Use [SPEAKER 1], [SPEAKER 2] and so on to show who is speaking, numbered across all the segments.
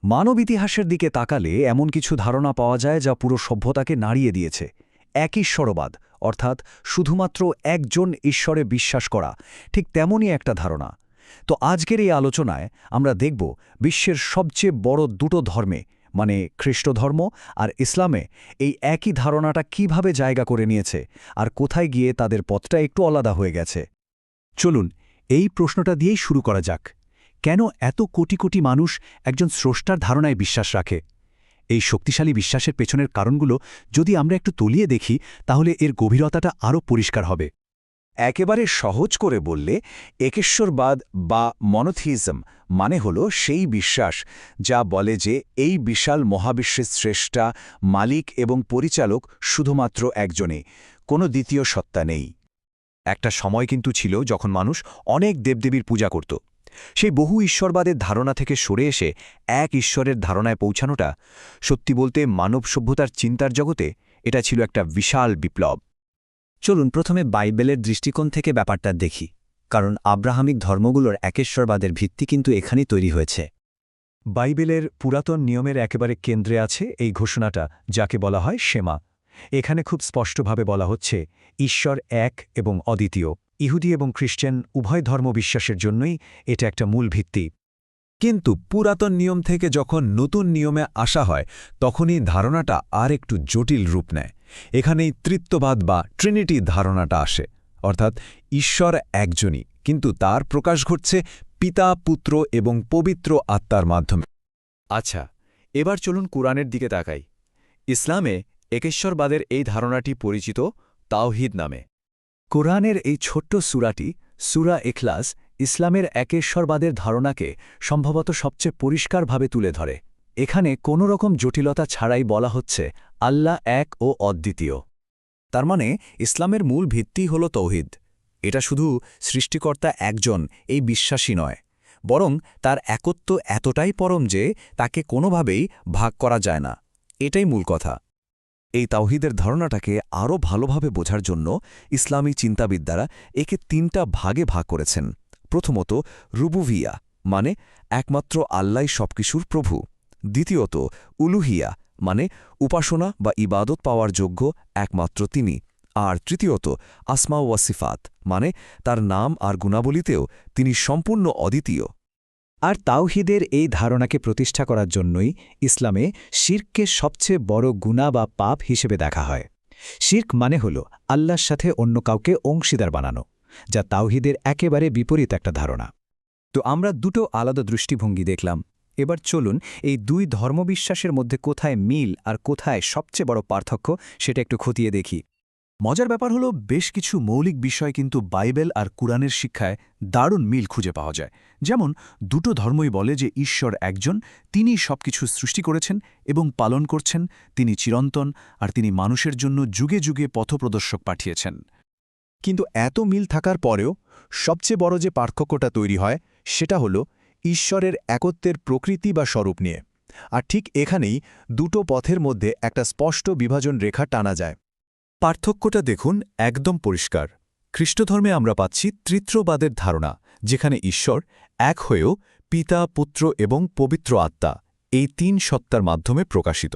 [SPEAKER 1] মানব ইতিহাসের দিকে তাকালে এমন কিছু ধারণা পাওয়া যায় যা পুরো সভ্যতাকে নাড়িয়ে দিয়েছে। এক ঈশ্বরবাদ, অর্থাৎ শুধুমাত্র একজন ঈশ্বরে বিশ্বাস করা, ঠিক তেমনই একটা ধারণা। তো আজকের এই আলোচনায় আমরা দেখব বিশ্বের সবচেয়ে বড় দুটো ধর্মে, মানে খ্রিস্ট ধর্ম আর ইসলামে, এই একই ধারণাটা কিভাবে জায়গা করে নিয়েছে আর কোথায় গিয়ে তাদের পথটা একটু আলাদা হয়ে গেছে। চলুন এই প্রশ্নটা দিয়েই শুরু করা যাক। কেন এত কোটি কোটি মানুষ একজন স্রষ্টার ধারণায় বিশ্বাস রাখে? এই শক্তিশালী বিশ্বাসের পেছনের কারণগুলো যদি আমরা একটু তলিয়ে দেখি, তাহলে এর গভীরতাটা আরও পরিষ্কার হবে।
[SPEAKER 2] একেবারে সহজ করে বললে, একেশ্বরবাদ বা মনোথিইজম মানে হল সেই বিশ্বাস যা বলে যে এই বিশাল মহাবিশ্বের স্রষ্টা, মালিক এবং পরিচালক শুধুমাত্র একজনই, কোনো দ্বিতীয় সত্তা নেই।
[SPEAKER 1] একটা সময় কিন্তু ছিল যখন মানুষ অনেক দেবদেবীর পূজা করত। সেই বহু ঈশ্বরবাদের ধারণা থেকে সরে এসে এক ঈশ্বরের ধারণায় পৌঁছানোটা, সত্যি বলতে মানব সভ্যতার চিন্তার জগতে এটা ছিল একটা বিশাল বিপ্লব।
[SPEAKER 3] চলুন প্রথমে বাইবেলের দৃষ্টিকোণ থেকে ব্যাপারটা দেখি, কারণ আব্রাহামিক ধর্মগুলোর একেশ্বরবাদের ভিত্তি কিন্তু এখানেই তৈরি হয়েছে।
[SPEAKER 1] বাইবেলের পুরাতন নিয়মের একেবারে কেন্দ্রে আছে এই ঘোষণাটা, যাকে বলা হয় শেমা। এখানে খুব স্পষ্টভাবে বলা হচ্ছে ঈশ্বর এক এবং অদ্বিতীয়। ইহুদি এবং খ্রিস্টান উভয় ধর্মবিশ্বাসের জন্যই এটা একটা মূল ভিত্তি।
[SPEAKER 4] কিন্তু পুরাতন নিয়ম থেকে যখন নতুন নিয়মে আসা হয়, তখনই ধারণাটা আর একটু জটিল রূপ নেয়। এখানেই ত্রিত্ববাদ বা ট্রিনিটি ধারণাটা আসে, অর্থাৎ ঈশ্বর একজনই, কিন্তু তার প্রকাশ ঘটছে পিতা, পুত্র এবং পবিত্র আত্মার মাধ্যমে।
[SPEAKER 5] আচ্ছা, এবার চলুন কুরআনের দিকে তাকাই। ইসলামে একেশ্বরবাদের এই ধারণাটি পরিচিত তাওহীদ নামে।
[SPEAKER 1] কোরআনের এই ছোট্ট সূরাটি, সূরা ইখলাস, ইসলামের একেশ্বরবাদের ধারণাকে সম্ভবত সবচেয়ে পরিষ্কারভাবে তুলে ধরে। এখানে কোনো রকম জটিলতা ছাড়াই বলা হচ্ছে আল্লাহ এক ও অদ্বিতীয়। তার মানে ইসলামের মূল ভিত্তি হল তৌহিদ। এটা শুধু সৃষ্টিকর্তা একজন এই বিশ্বাসী নয়, বরং তার একত্ব এতটাই পরম যে তাকে কোনোভাবেই ভাগ করা যায় না। এটাই মূল কথা। এই তাওহীদের ধারণাটাকে আরও ভালোভাবে বোঝার জন্য ইসলামী চিন্তাবিদ্যারা একে তিনটা ভাগে ভাগ করেছেন। প্রথমত রুবুবিয়া, মানে একমাত্র আল্লাহই সবকিছুর প্রভু। দ্বিতীয়ত উলুহিয়া, মানে উপাসনা বা ইবাদত পাওয়ার যোগ্য একমাত্র তিনি। আর তৃতীয়ত আসমা ওয়া সিফাত, মানে তার নাম আর গুণাবলিতেও তিনি সম্পূর্ণ অদ্বিতীয়। আর তাওহীদের এই ধারণাকে প্রতিষ্ঠা করার জন্যই ইসলামে শিরককে সবচেয়ে বড় গুনাহ বা পাপ হিসেবে দেখা হয়। শিরক মানে হল আল্লাহর সাথে অন্য কাউকে অংশীদার বানানো, যা তাওহীদের একেবারে বিপরীত একটা ধারণা। তো আমরা দুটো আলাদা দৃষ্টিভঙ্গি দেখলাম। এবার চলুন এই দুই ধর্মবিশ্বাসের মধ্যে কোথায় মিল আর কোথায় সবচেয়ে বড় পার্থক্য সেটা একটু খতিয়ে দেখি। মজার ব্যাপার হলো, বেশ কিছু মৌলিক বিষয় কিন্তু বাইবেল আর কুরআনের শিক্ষায় দারুণ মিল খুঁজে পাওয়া যায়। যেমন দুটো ধর্মই বলে যে ঈশ্বর একজন, তিনি সবকিছু সৃষ্টি করেছেন এবং পালন করছেন, তিনি চিরন্তন, আর তিনি মানুষের জন্য যুগে যুগে পথপ্রদর্শক পাঠিয়েছেন। কিন্তু এত মিল থাকার পরেও সবচেয়ে বড় যে পার্থক্যটা তৈরি হয় সেটা হলো ঈশ্বরের একত্বের প্রকৃতি বা স্বরূপ নিয়ে। আর ঠিক এখানেই দুটো পথের মধ্যে একটা স্পষ্ট বিভাজন রেখা টানা যায়। পার্থক্যটা দেখুন, একদম পরিষ্কার। খ্রিস্টধর্মে আমরা পাচ্ছি ত্রিত্ববাদের ধারণা, যেখানে ঈশ্বর এক হয়েও পিতা, পুত্র এবং পবিত্র আত্মা, এই তিন সত্তার মাধ্যমে প্রকাশিত।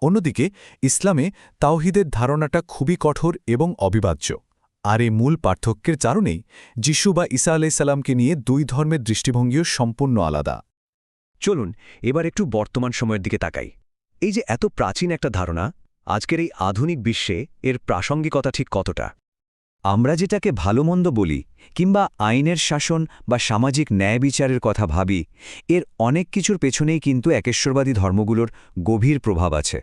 [SPEAKER 1] অন্যদিকে ইসলামে তাওহীদের ধারণাটা খুবই কঠোর এবং অবিভাজ্য। আর এই মূল পার্থক্যের কারণেই যিশু বা ঈসা আলাইসাল্লামকে নিয়ে দুই ধর্মের দৃষ্টিভঙ্গিও সম্পূর্ণ আলাদা। চলুন এবার একটু বর্তমান সময়ের দিকে তাকাই। এই যে এত প্রাচীন একটা ধারণা, আজকের এই আধুনিক বিশ্বে এর প্রাসঙ্গিকতা ঠিক কতটা? আমরা যেটাকে ভালোমন্দ বলি কিংবা আইনের শাসন বা সামাজিক ন্যায় বিচারের কথা ভাবি, এর অনেক কিছুর পেছনেই কিন্তু একেশ্বরবাদী ধর্মগুলোর গভীর প্রভাব আছে।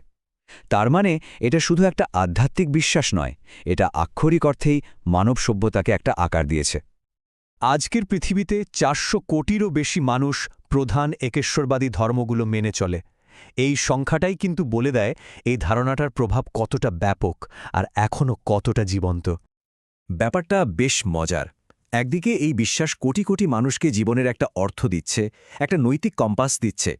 [SPEAKER 1] তার মানে এটা শুধু একটা আধ্যাত্মিক বিশ্বাস নয়, এটা আক্ষরিক অর্থেই মানব সভ্যতাকে একটা আকার দিয়েছে। আজকের পৃথিবীতে 400 কোটিরও বেশি মানুষ প্রধান একেশ্বরবাদী ধর্মগুলো মেনে চলে। এই সংখ্যাটাই কিন্তু বলে দেয় এই ধারণাটার প্রভাব কতটা ব্যাপক আর এখনও কতটা জীবন্ত। ব্যাপারটা বেশ মজার। একদিকে এই বিশ্বাস কোটি কোটি মানুষকে জীবনের একটা অর্থ দিচ্ছে, একটা নৈতিক কম্পাস দিচ্ছে।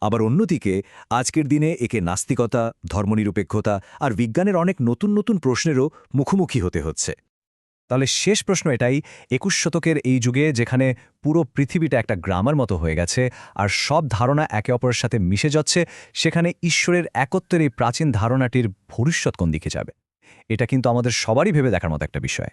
[SPEAKER 1] আবার অন্যদিকে আজকের দিনে একে নাস্তিকতা, ধর্মনিরপেক্ষতা আর বিজ্ঞানের অনেক নতুন নতুন প্রশ্নেরও মুখোমুখি হতে হচ্ছে।
[SPEAKER 5] তাহলে শেষ প্রশ্ন এটাই, ২১ শতকের এই যুগে যেখানে পুরো পৃথিবীটা একটা গ্রামার মতো হয়ে গেছে আর সব ধারণা একে অপরের সাথে মিশে যাচ্ছে, সেখানে ঈশ্বরের একত্বের এই প্রাচীন ধারণাটির ভবিষ্যৎ কোন দিকে যাবে? এটা কিন্তু আমাদের সবারই ভেবে দেখার মতো একটা বিষয়।